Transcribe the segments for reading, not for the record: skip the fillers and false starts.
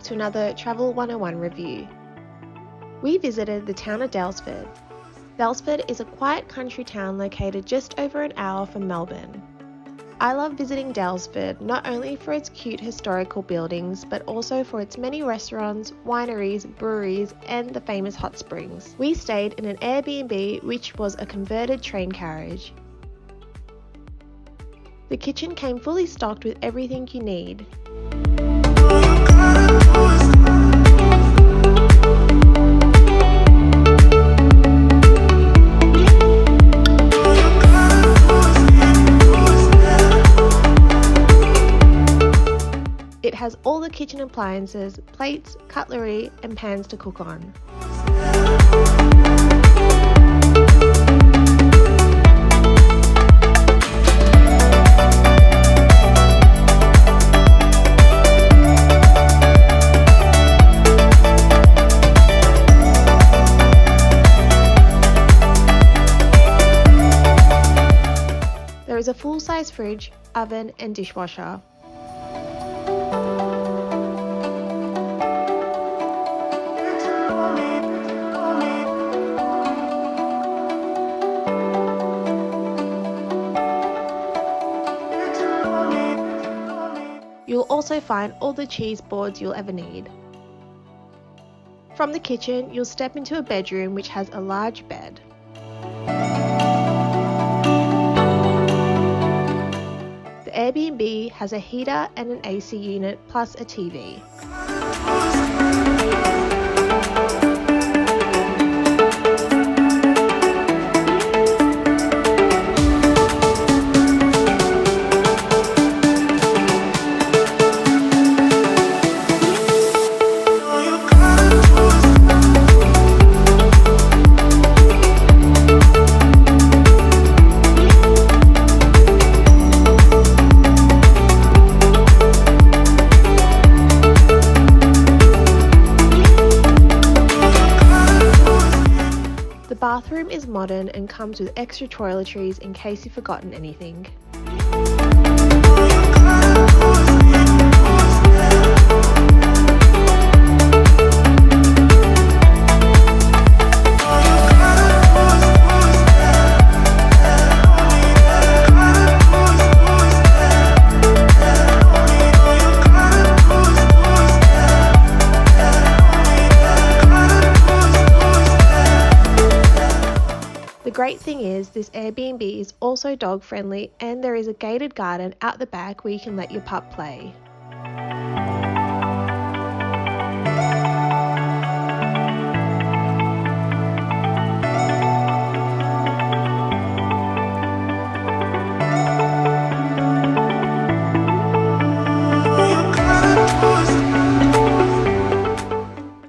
to another Travel 101 review. We visited the town of Daylesford. Daylesford is a quiet country town located just over an hour from Melbourne. I love visiting Daylesford not only for its cute historical buildings, but also for its many restaurants, wineries, breweries, and the famous hot springs. We stayed in an Airbnb which was a converted train carriage. The kitchen came fully stocked with everything you need. It has all the kitchen appliances, plates, cutlery, and pans to cook on. There is a full-size fridge, oven, and dishwasher. You'll also find all the cheese boards you'll ever need. From the kitchen, you'll step into a bedroom which has a large bed. The Airbnb has a heater and an AC unit plus a TV. The bathroom is modern and comes with extra toiletries in case you've forgotten anything. The great thing is this Airbnb is also dog friendly and there is a gated garden out the back where you can let your pup play.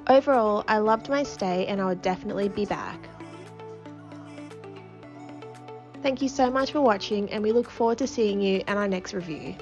Overall, I loved my stay and I would definitely be back. Thank you so much for watching and we look forward to seeing you in our next review.